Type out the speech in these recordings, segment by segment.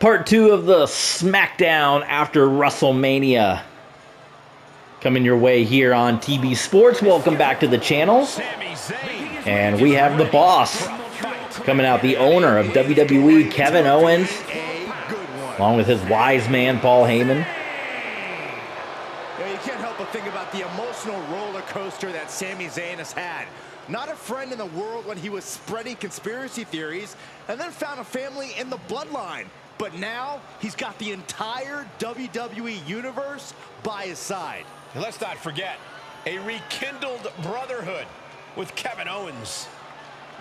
Part 2 of the SmackDown after WrestleMania coming your way here on TB Sports. Welcome back to the channel. And we have the boss coming out, the owner of WWE, Kevin Owens, along with his wise man, Paul Heyman. You can't help but think about the emotional roller coaster that Sami Zayn has had. Not a friend in the world when he was spreading conspiracy theories, and then found a family in the bloodline. But now, he's got the entire WWE Universe by his side. And let's not forget, a rekindled brotherhood with Kevin Owens.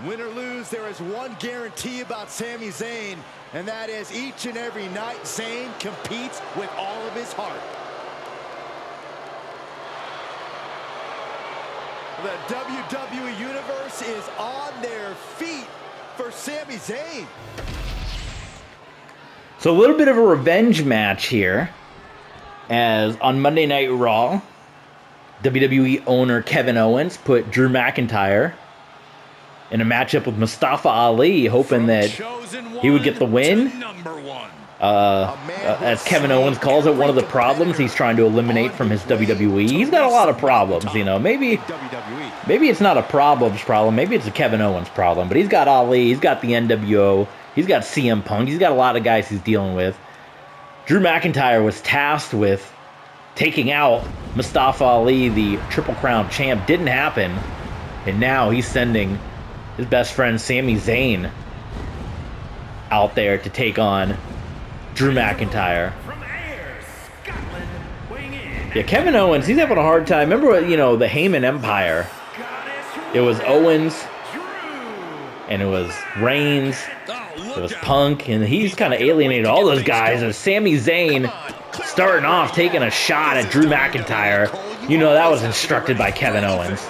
Win or lose, there is one guarantee about Sami Zayn, and that is each and every night, Zayn competes with all of his heart. The WWE Universe is on their feet for Sami Zayn. So a little bit of a revenge match here, as on Monday Night Raw, WWE owner Kevin Owens put Drew McIntyre in a matchup with Mustafa Ali, hoping that he would get the win. As Kevin Owens calls it, one of the problems he's trying to eliminate from his WWE. He's got a lot of problems, you know. Maybe it's not a problems problem. Maybe it's a Kevin Owens problem. But he's got Ali, he's got the NWO, he's got CM Punk, he's got a lot of guys he's dealing with. Drew McIntyre was tasked with taking out Mustafa Ali, the Triple Crown champ. Didn't happen. And now he's sending his best friend Sami Zayn out there to take on Drew McIntyre. Yeah, Kevin Owens, he's having a hard time. Remember, you know, the Heyman Empire? It was Owens, and it was Reigns, it was Punk, and he's kind of alienated all those guys. And Sami Zayn starting off taking a shot at Drew McIntyre. You know that was instructed by Kevin Owens.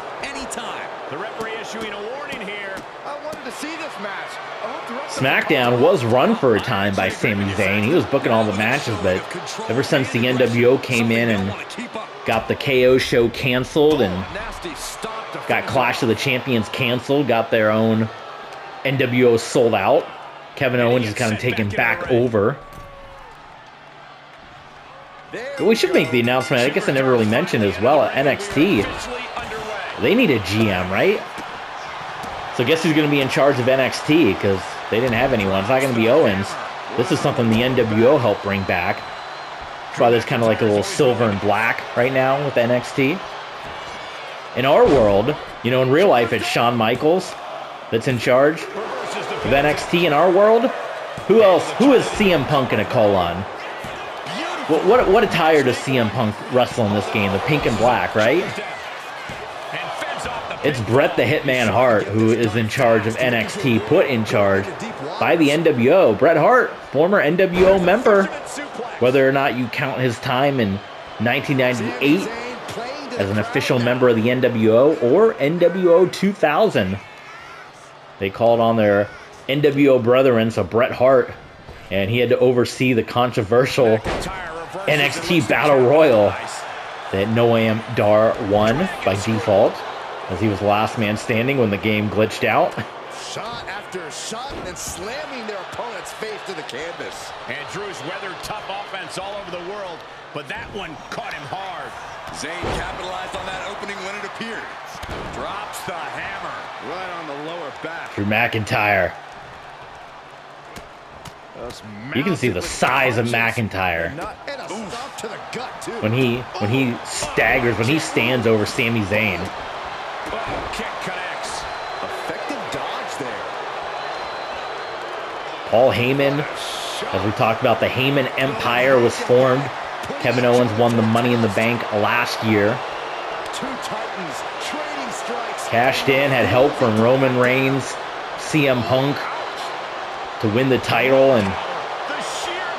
The referee issuing a warning here. I wanted to see this match. SmackDown was run for a time by Sami Zayn. He was booking all the matches, but ever since the NWO came in and got the KO show canceled and got Clash of the Champions canceled, got their own NWO sold out, Kevin Owens is kind of taken back over. But we should make the announcement, I guess I never really mentioned as well, at NXT, they need a GM, right? So guess who's going to be in charge of NXT, because they didn't have anyone. It's not going to be Owens. This is something the NWO helped bring back. That's why there's kind of like a little silver and black right now with NXT. In our world, you know, in real life, it's Shawn Michaels that's in charge of NXT. In our world, who else? Who is CM Punk going to call on? What attire does CM Punk wrestle in this game? The pink and black, right? It's Bret the Hitman Hart who is in charge of NXT, put in charge by the NWO. Bret Hart, former NWO member, whether or not you count his time in 1998 as an official member of the NWO or NWO 2000. They called on their NWO brethren, so Bret Hart, and he had to oversee the controversial NXT Battle Royal that Noam Dar won by default, as he was last man standing when the game glitched out. Shot after shot and slamming their opponent's face to the canvas. And Drew's weathered tough offense all over the world, but that one caught him hard. Zayn capitalized on that opening when it appeared. Drops the hammer Right on the lower back. Drew McIntyre. You can see the size of McIntyre when he staggers, when he stands over Sami Zayn. Oh, kick connects. Effective dodge there. Paul Heyman, as we talked about, the Heyman Empire was formed. Kevin Owens won the Money in the Bank last year. Two titans trading strikes. Cashed in, had help from Roman Reigns, CM Punk to win the title, and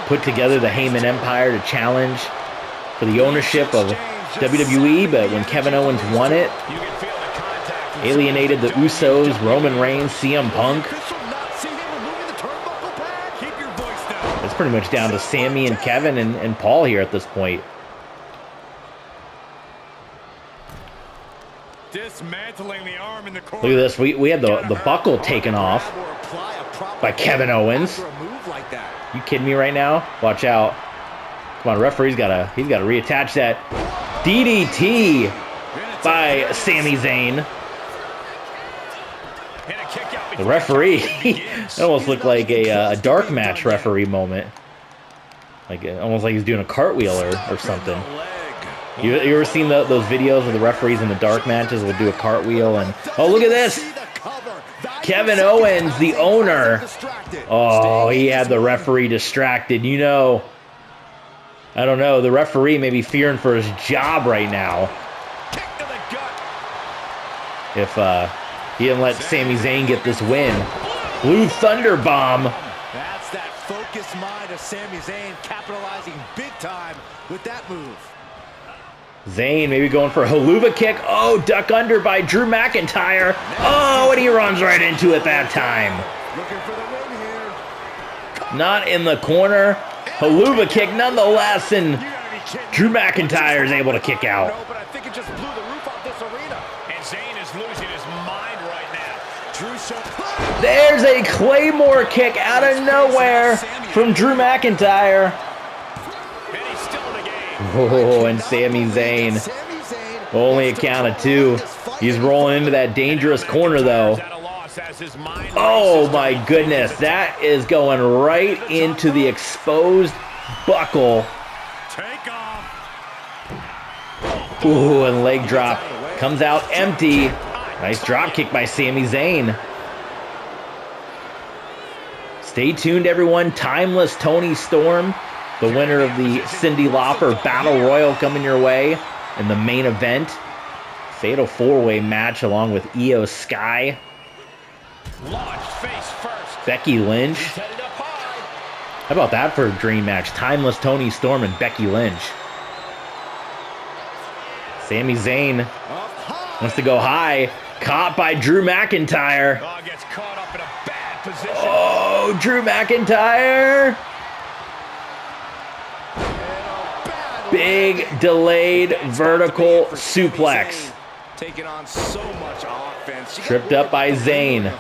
put together the Heyman Empire to challenge for the ownership of WWE. But when Kevin Owens won it, alienated the Usos, Roman Reigns, CM Punk. It's pretty much down to Sami and Kevin and Paul here at this point. Dismantling the arm in the corner. Look at this. We had the buckle taken off. by Kevin Owens. After a move like that. You kidding me right now? Watch out. Come on, referee's gotta reattach that. DDT by Sami Zayn. The referee, it almost looked like a dark match referee moment. Like almost like he's doing a cartwheel or something. You ever seen those videos of the referees in the dark matches will do a cartwheel and oh, look at this. Kevin Owens, the owner. Oh, he had the referee distracted. You know, I don't know. The referee may be fearing for his job right now. If he didn't let Sami Zayn get this win. Blue Thunder Bomb. That's that focused mind of Sami Zayn capitalizing big time with that move. Zayn maybe going for a haluva kick. Oh, duck under by Drew McIntyre. Oh, and he runs right into it that time. Looking for the win here. Not in the corner. Haluva kick nonetheless, and Drew McIntyre is able to kick out. No, but I think it just blew the roof off this arena. And Zayn is losing his mind right now. There's a Claymore kick out of nowhere from Drew McIntyre. And he's still in the game. Oh, and Sami Zayn. Only a count of 2. He's rolling into that dangerous corner, though. Oh, my goodness. That is going right into the exposed buckle. Ooh, and leg drop. Comes out empty. Nice drop kick by Sami Zayn. Stay tuned, everyone. Timeless Toni Storm, the winner of the Cyndi Lauper Battle Royal, coming your way in the main event. Fatal 4-way match along with Io Sky. Face first. Becky Lynch. How about that for a dream match? Timeless Toni Storm and Becky Lynch. Sami Zayn wants to go high. Caught by Drew McIntyre. Oh, gets caught up in a bad position. Oh, Drew McIntyre. Big delayed vertical suplex. Taking on so much offense. Tripped up by Zayn.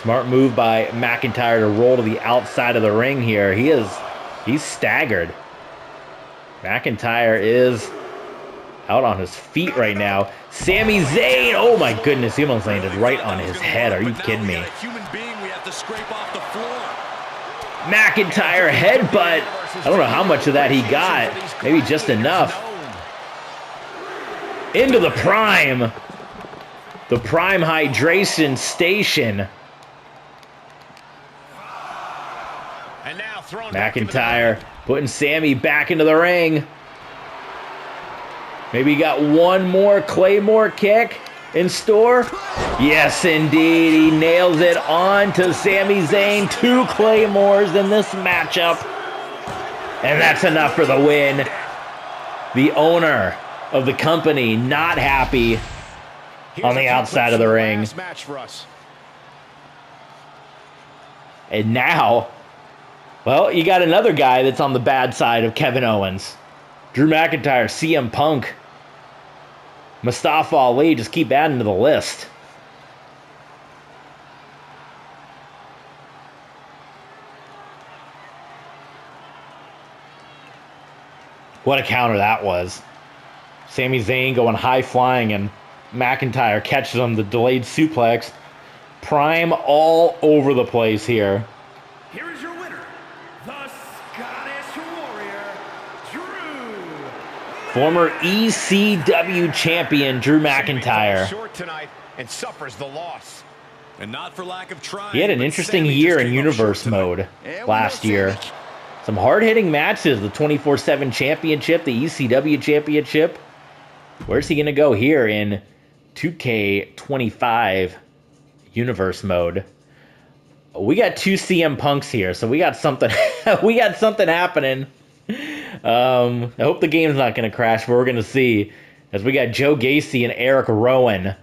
Smart move by McIntyre to roll to the outside of the ring here. He's staggered. McIntyre is out on his feet right now. Sami Zayn, oh my goodness, he almost landed right on his head. Are you kidding me? McIntyre headbutt. I don't know how much of that he got. Maybe just enough. Into the Prime. The Prime Hydration Station. McIntyre putting Sami back into the ring. Maybe he got one more Claymore kick in store. Yes, indeed. He nails it on to Sami Zayn. 2 Claymores in this matchup. And that's enough for the win. The owner of the company not happy on the outside of the ring. And now, well, you got another guy that's on the bad side of Kevin Owens. Drew McIntyre, CM Punk, Mustafa Ali, just keep adding to the list. What a counter that was. Sami Zayn going high flying and McIntyre catches him, the delayed suplex. Prime all over the place here. Here is your winner, the Scottish Warrior, Drew. Former ECW champion Drew McIntyre. Short tonight and suffers the loss. And not for lack of trying. He had an interesting year in Universe mode last year. Some hard-hitting matches, the 24/7 championship, the ECW championship. Where's he going to go here in 2K25 Universe mode? We got 2 CM Punks here, so we got something. We got something happening. I hope the game's not going to crash, but we're going to see. As we got Joe Gacy and Eric Rowan.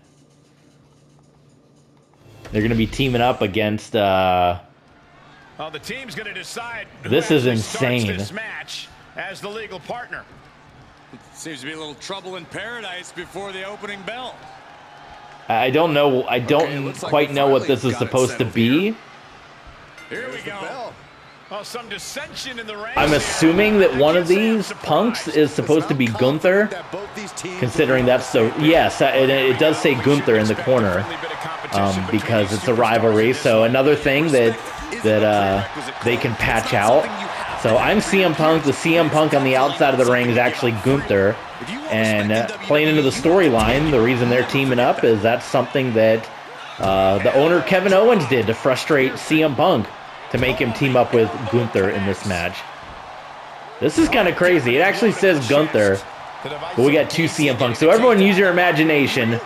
They're going to be teaming up against. Well, the team's going to decide. This is insane. This match as the legal partner. Seems to be a little trouble in paradise before the opening bell. I don't know. I don't quite know what this is supposed to be. Here we go. Oh, some dissension in the ranks. I'm assuming that one of these punks is supposed to be Gunther, considering that's the... Yes, it does say Gunther in the corner, because it's a rivalry. So another thing that they can patch out. So I'm CM Punk. The CM Punk on the outside of the ring is actually Gunther. And playing into the storyline, the reason they're teaming up is that's something that the owner Kevin Owens did to frustrate CM Punk, to make him team up with Gunther in this match. This is kind of crazy. It actually says Gunther, but we got two CM Punks. So everyone use your imagination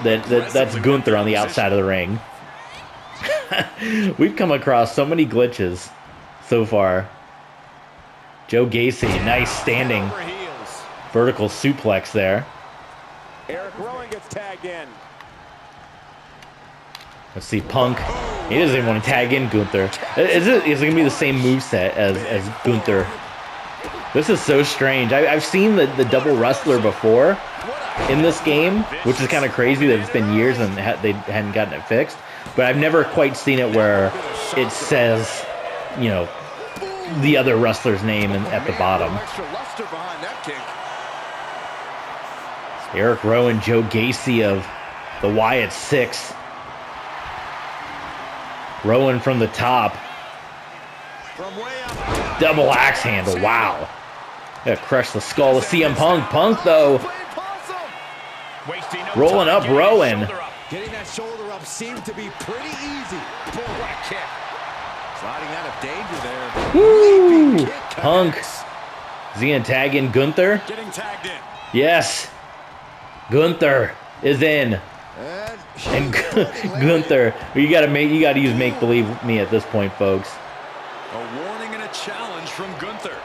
that's Gunther on the outside of the ring. We've come across so many glitches so far. Joe Gacy, nice standing vertical suplex there. Eric Rowan gets tagged in. Let's see, Punk. He doesn't even want to tag in Gunther. Is it going to be the same moveset as Gunther? This is so strange. I've seen the double wrestler before in this game, which is kind of crazy that it's been years and they hadn't gotten it fixed. But I've never quite seen it where it says, you know, the other wrestler's name at the bottom. Eric Rowan, Joe Gacy of the Wyatt Six. Rowan from the top. Double axe handle. Wow. Yeah, crush the skull of CM Punk. Punk, though, rolling up Rowan. Getting that shoulder up seemed to be pretty easy. Bulldog kick. Sliding out of danger there. Woo! Punk. Is he gonna tag in Gunther? Getting tagged in. Yes. Gunther is in. And Gunther, you gotta use make believe me at this point, folks. A warning and a challenge from Gunther.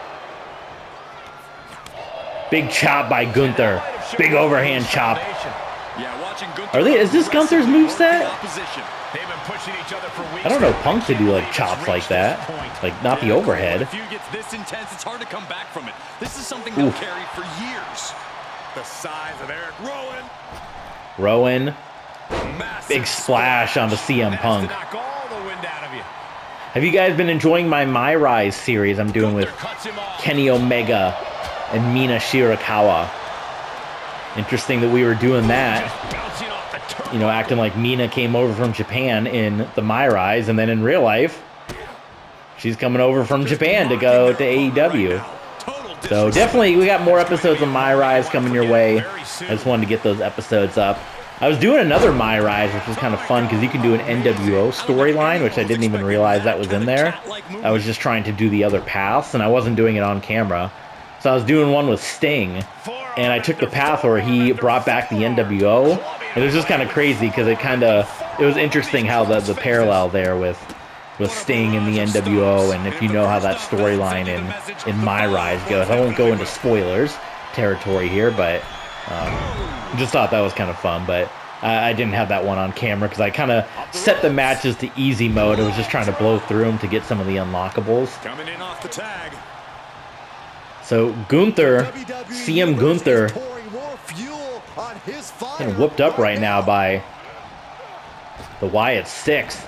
Big chop by Gunther. Big overhand chop. Yeah, watching Gunther. Is this Gunther's moveset? They've been pushing each other for weeks. I don't know Punk to do like chops like that. Like not the overhead. If feud gets this intense, it's hard to come back from it. This is something they'll carry for years. The size of Eric Rowan. Rowan. Massive Big splash onto CM Punk. Knock all the wind out of you. Have you guys been enjoying my Rise series I'm doing with Kenny Omega and Mina Shirakawa? Interesting that we were doing that. You know, acting like Mina came over from Japan in the My Rise, and then in real life, she's coming over from Japan to go to AEW. So definitely, we got more episodes of My Rise coming your way. I just wanted to get those episodes up. I was doing another My Rise, which was kind of fun because you can do an NWO storyline, which I didn't even realize that was in there. I was just trying to do the other paths, and I wasn't doing it on camera. So I was doing one with Sting, and I took the path where he brought back the NWO. And it was just kind of crazy because it was interesting how the parallel there with Sting and the NWO, and if you know how that storyline in My Rise goes. I won't go into spoilers territory here, but just thought that was kind of fun. But I didn't have that one on camera because I kind of set the matches to easy mode. I was just trying to blow through them to get some of the unlockables. Coming in off the tag. So Gunther, CM Gunther, getting whooped up right now by the Wyatt Six.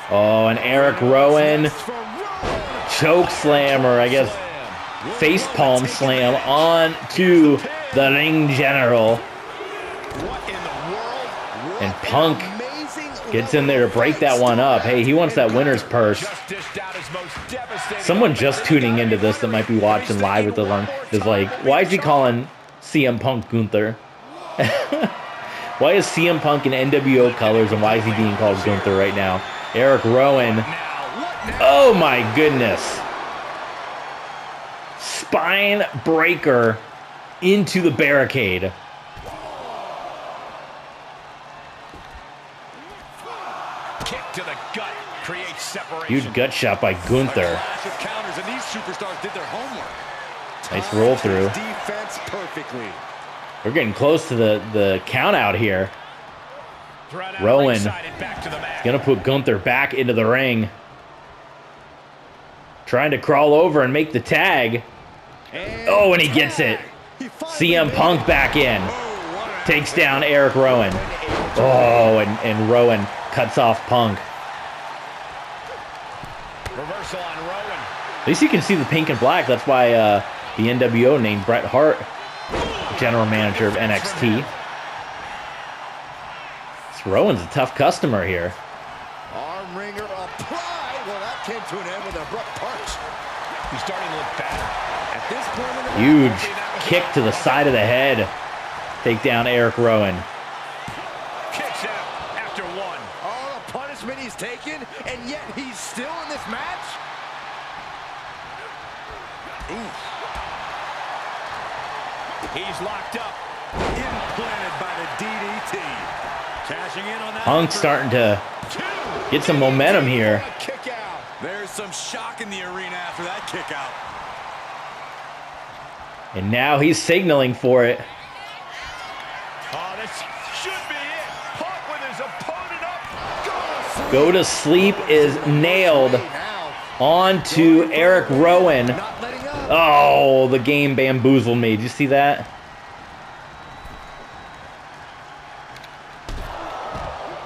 Oh, and Eric Rowan, choke slammer, I guess, face palm slam on to the ring general. And Punk gets in there to break that one up. Hey, he wants that winner's purse. Someone just tuning into this that might be watching live with the one is like, why is he calling CM Punk Gunther? Why is CM Punk in NWO colors and why is he being called Gunther right now? Eric Rowan. Oh my goodness. Spine breaker into the barricade. Kick to the gut creates separation. Huge gut shot by Gunther. Counters, and these superstars did their homework. Nice roll through. Defense perfectly. We're getting close to the count out here. Rowan gonna put Gunther back into the ring. Trying to crawl over and make the tag. Oh, and he gets it. CM Punk back in. Takes down Eric Rowan. Oh, and Rowan cuts off Punk. Reversal on Rowan. At least you can see the pink and black. That's why the NWO named Bret Hart general manager of NXT. This Rowan's a tough customer here. Arm wringer applied. Well, that came to an end with an abrupt punch. He's starting to look better. At this point in the Huge kick to the side of the head. Take down Eric Rowan. Kicks out after one. all the punishment he's taken, and yet he's still in this match. Ooh. He's locked up. Implanted by the DDT. Cashing in on that. Punk's starting to get some momentum here. Kick out. There's some shock in the arena after that kick out. And now he's signaling for it. Oh, this should be it. Punk with his opponent up. Go to sleep is nailed onto Eric Rowan. Not letting up. Oh, the game bamboozled me. Did you see that?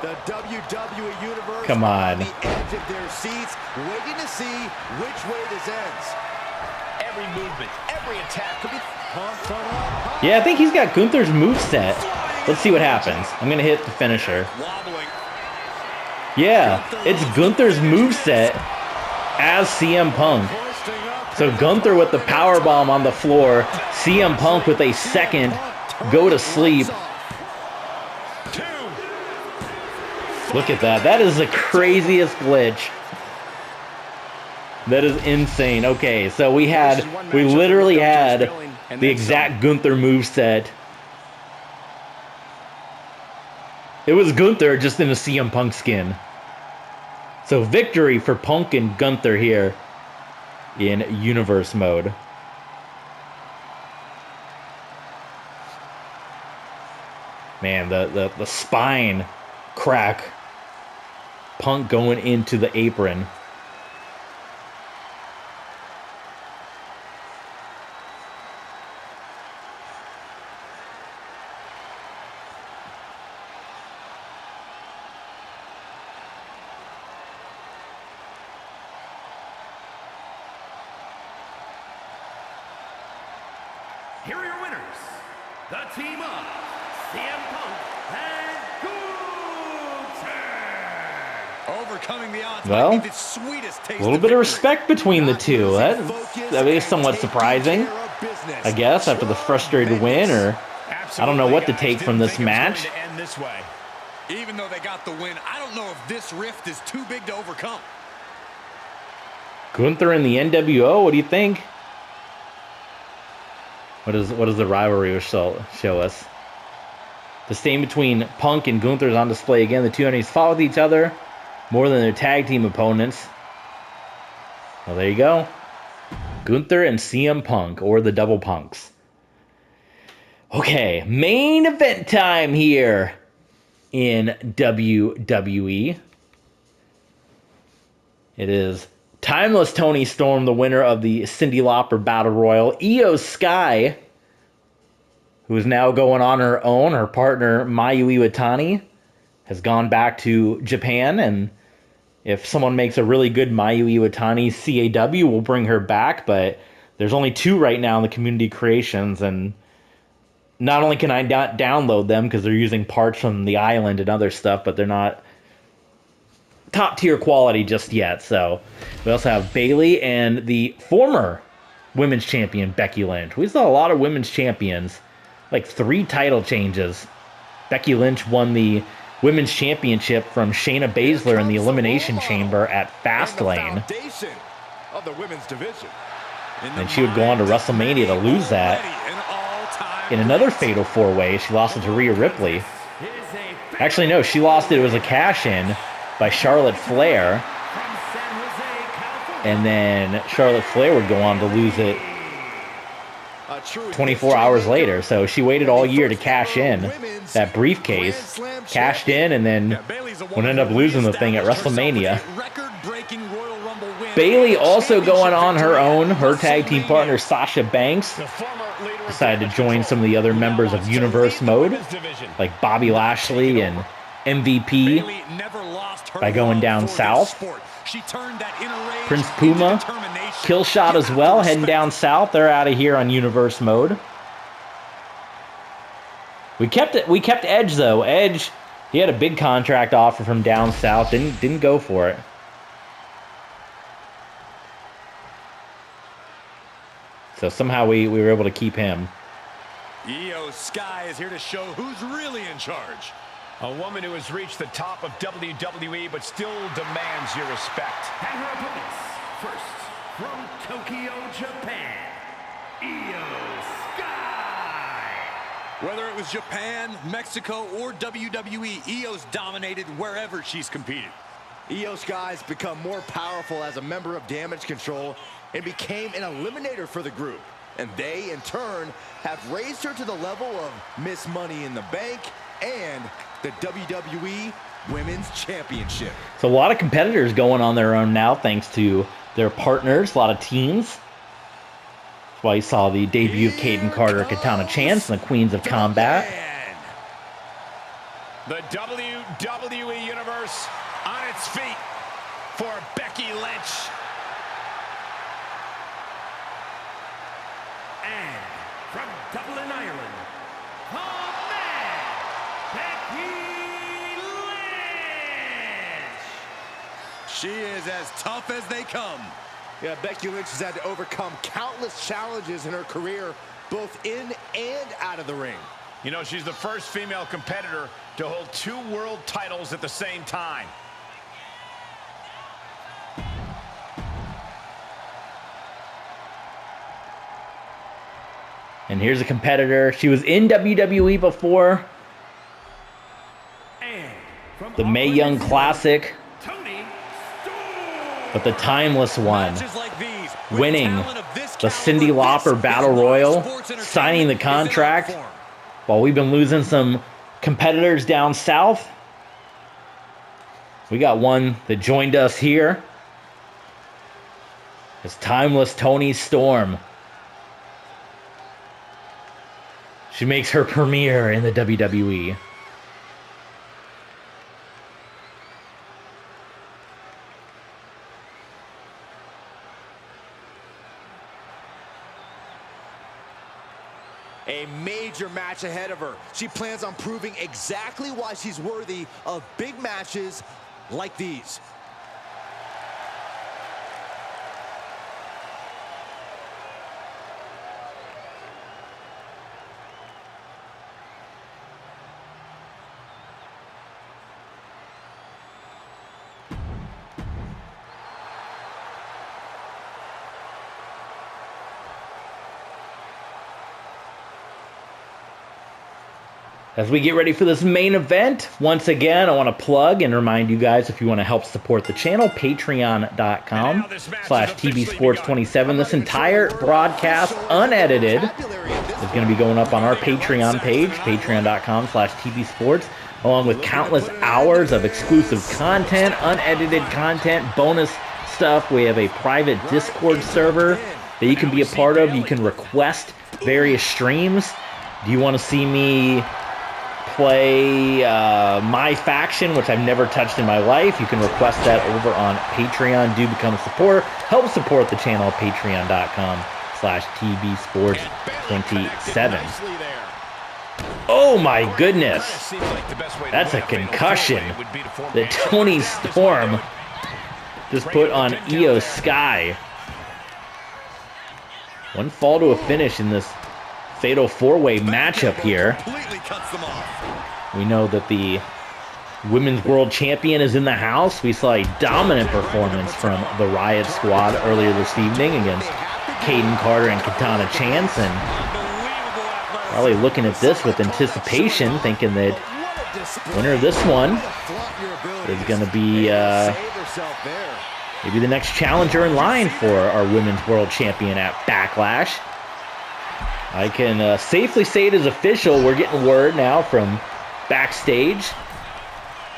The WWE Universe Come on. the edge of their seats, waiting to see which way this ends. Every movement, every attack could be. Yeah, I think he's got Gunther's moveset. Let's see what happens. I'm going to hit the finisher. Wobbling. Yeah, it's Gunther's moveset as CM Punk. So Gunther with the powerbomb on the floor. CM Punk with a second go to sleep. Look at that. That is the craziest glitch. That is insane. Okay, so we literally had the exact Gunther moveset. It was Gunther just in a CM Punk skin. So victory for Punk and Gunther here in Universe mode. Man, the spine crack. Punk going into the apron. Here are your winners, the team of CM Punk and Gunther. Overcoming the odds. Well, might be the sweetest taste a little of bit of victory. respect between the two. That is somewhat surprising, I guess, after the frustrated win, or I don't know what to take from this match. To end this way. Even though they got the win, I don't know if this rift is too big to overcome. Gunther and the NWO, what do you think? What does the rivalry show us? The stain between Punk and Gunther is on display again. The two enemies fought with each other more than their tag team opponents. Well, there you go. Gunther and CM Punk, or the Double Punks. Okay, main event time here in WWE. It is Timeless Toni Storm, the winner of the Cyndi Lauper Battle Royal. Io Sky, who is now going on her own. Her partner, Mayu Iwatani, has gone back to Japan. And if someone makes a really good Mayu Iwatani CAW, we'll bring her back. But there's only 2 right now in the community creations. And not only can I not download them because they're using parts from the island and other stuff, but they're not top tier quality just yet. So we also have Bayley and the former women's champion Becky Lynch. We saw a lot of women's champions, like 3 title changes. Becky Lynch won the women's championship from Shayna Baszler in the Elimination Chamber at Fastlane. Of the women's division. And she would go on to WrestleMania to lose that. In another fatal 4-way, she lost it to Rhea Ripley. Actually, no, she lost it. It was a cash-in by Charlotte Flair. And then Charlotte Flair would go on to lose it 24 hours later. So she waited all year to cash in that briefcase, cashed in, and then would end up losing the thing at WrestleMania. Bayley also going on her own. Her tag team partner Sasha Banks decided to join some of the other members of Universe Mode, like Bobby Lashley and MVP, by going down south. Prince Puma, Killshot as well, heading down south. They're out of here on Universe Mode. We kept Edge though. Edge, he had a big contract offer from down south. Didn't go for it. So somehow we were able to keep him. Io Sky is here to show who's really in charge. A woman who has reached the top of WWE but still demands your respect. And her opponents, first, from Tokyo, Japan, Io Sky. Whether it was Japan, Mexico, or WWE, Io's dominated wherever she's competed. Io Sky's become more powerful as a member of Damage Control and became an eliminator for the group. And they, in turn, have raised her to the level of Miss Money in the Bank and the WWE Women's Championship. So a lot of competitors going on their own now thanks to their partners, a lot of teams. That's why you saw the debut of Kaden Carter and Katana Chance and the Queens of Combat. The WWE Universe on its feet for Becky Lynch. And from Dublin, Ireland, the man, Becky Lynch. She is as tough as they come. Yeah, Becky Lynch has had to overcome countless challenges in her career, both in and out of the ring. You know, she's the first female competitor to hold 2 world titles at the same time. And here's a competitor. She was in WWE before. And from The Mae Young Classic. Toni Storm. But the timeless one. Matches like these, with Winning talent of this the caliber, Cyndi Lauper this Battle is why Royal. sports entertainment Signing the is an art contract. form. While we've been losing some competitors down south. We got one that joined us here. It's timeless Toni Storm. She makes her premiere in the WWE. A major match ahead of her. She plans on proving exactly why she's worthy of big matches like these. As we get ready for this main event, once again, I want to plug and remind you guys, if you want to help support the channel, patreon.com/TBSports27. This entire broadcast, unedited, is going to be going up on our Patreon page, patreon.com/TBSports, along with countless hours of exclusive content, unedited content, bonus stuff. We have a private Discord server that you can be a part of. You can request various streams. Do you want to see me play my faction, which I've never touched in my life? You can request that over on Patreon. Do become a supporter. Help support the channel at patreon.com/TBSports27. Oh my goodness. That's a concussion that Toni Storm just put on Io Sky. One fall to a finish in this fatal 4-way matchup here. We know that the Women's World Champion is in the house. We saw a dominant performance from the Riot Squad earlier this evening against Kaden Carter and Katana Chance, and probably looking at this with anticipation, thinking that winner of this one is going to be maybe the next challenger in line for our Women's World Champion at Backlash. I can safely say it is official. We're getting word now from backstage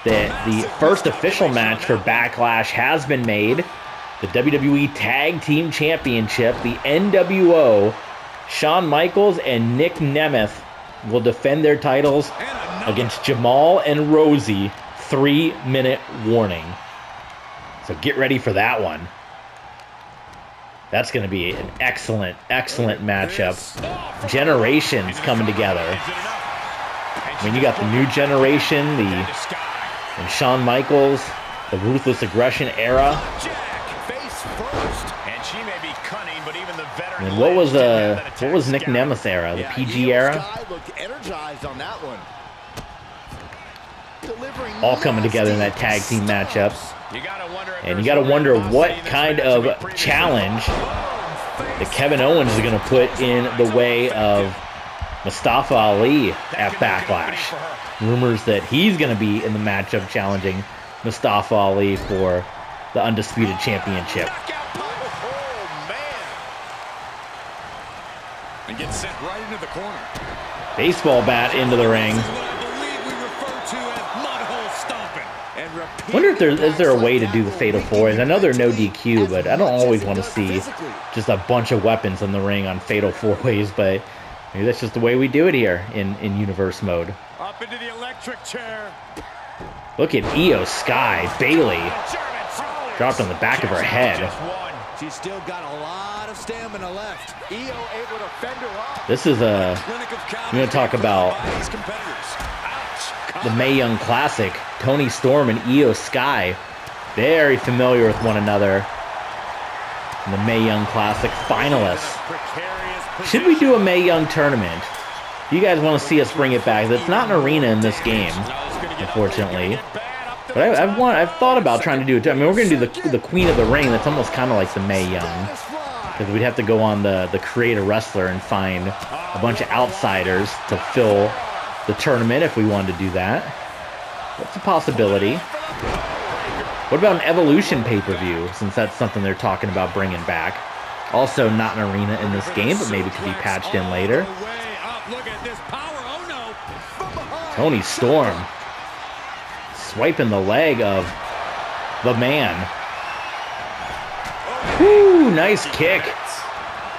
that the first official match for Backlash has been made. The WWE Tag Team Championship, the NWO, Shawn Michaels and Nick Nemeth will defend their titles against Jamal and Rosie. 3-minute warning. So get ready for that one. That's going to be an excellent, excellent matchup. Generations coming together. I mean, you got the new generation, and Shawn Michaels, the Ruthless Aggression era. And what was Nick Nemeth's era? The PG era? All coming together in that tag team matchup. And you got to wonder what kind of challenge that Kevin Owens is going to put in the way of Mustafa Ali at Backlash. Rumors that he's going to be in the matchup challenging Mustafa Ali for the Undisputed Championship. And gets sent right into the corner. Baseball bat into the ring. I wonder if is there a way to do the Fatal 4-Ways. I know they're no DQ, but I don't always want to see just a bunch of weapons in the ring on Fatal 4-Ways, but maybe that's just the way we do it here in Universe mode. Up into the electric chair. Look at Io Sky. Bailey dropped on the back of her head. She's still got a lot of stamina left. Io able to fend her off. This is I'm going to talk about the Mae Young Classic. Toni Storm and Io Sky, very familiar with one another. And the Mae Young Classic finalists. Should we do a Mae Young tournament? You guys want to see us bring it back? It's not an arena in this game, unfortunately. But I've thought about trying to do it. I mean, we're going to do the Queen of the Ring. That's almost kind of like the Mae Young. Because we'd have to go on the Create a Wrestler and find a bunch of outsiders to fill the tournament if we wanted to do that. That's a possibility. What about an Evolution pay-per-view, since that's something they're talking about bringing back? Also not an arena in this game, but maybe could be patched in later. Toni Storm swiping the leg of the man. Woo, nice kick.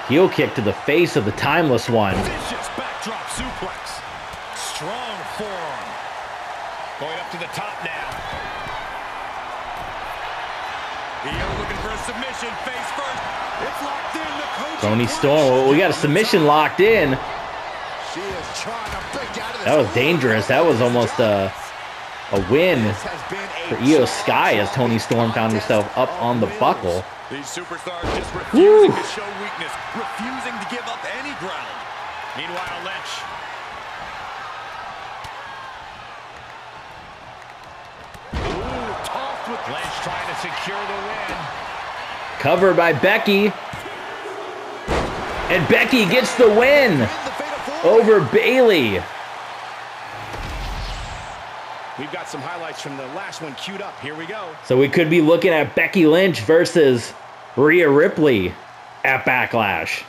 Heel kick to the face of the Timeless One. Vicious backdrop suplex. Strong forearm. Going up to the top now. Io looking for a submission, face first. It's locked in. The coach. Toni Storm. We got a submission locked in. She is trying to break out of That was dangerous. That was almost a win for Io Sky as Toni Storm found herself up on the buckle. These superstars just refusing to show weakness, refusing to give up any ground. Meanwhile, Lynch. Ooh, tossed with Lynch trying to secure the win. Covered by Becky. And Becky gets the win over Bailey. We've got some highlights from the last one queued up. Here we go. So we could be looking at Becky Lynch versus Rhea Ripley at Backlash.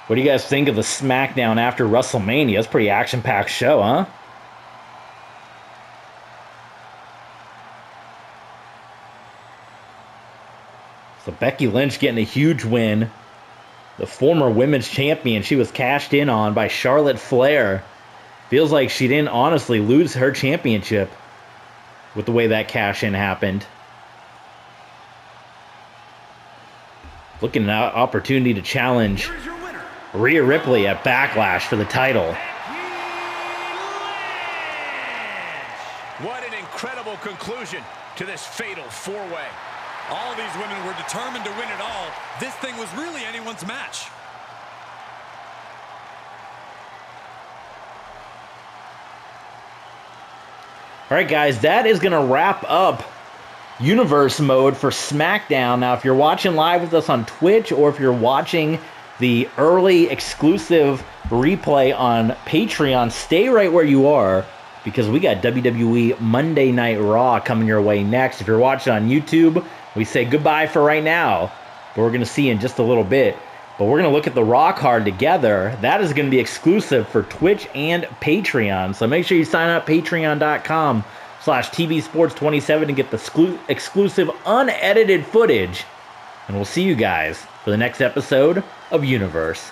What do you guys think of the SmackDown after WrestleMania? It's a pretty action-packed show, huh? So Becky Lynch getting a huge win. The former women's champion she was cashed in on by Charlotte Flair. Feels like she didn't honestly lose her championship with the way that cash-in happened. Looking at an opportunity to challenge Rhea Ripley at Backlash for the title. What an incredible conclusion to this fatal four-way. All these women were determined to win it all. This thing was really anyone's match. All right, guys, that is going to wrap up Universe Mode for SmackDown. Now, if you're watching live with us on Twitch or if you're watching the early exclusive replay on Patreon, stay right where you are. because we got WWE Monday Night Raw coming your way next. If you're watching on YouTube, we say goodbye for right now, but we're going to see you in just a little bit. But we're going to look at the Raw card together. That is going to be exclusive for Twitch and Patreon. So make sure you sign up, patreon.com/tvsports27 to get the exclusive unedited footage. And we'll see you guys for the next episode of Universe.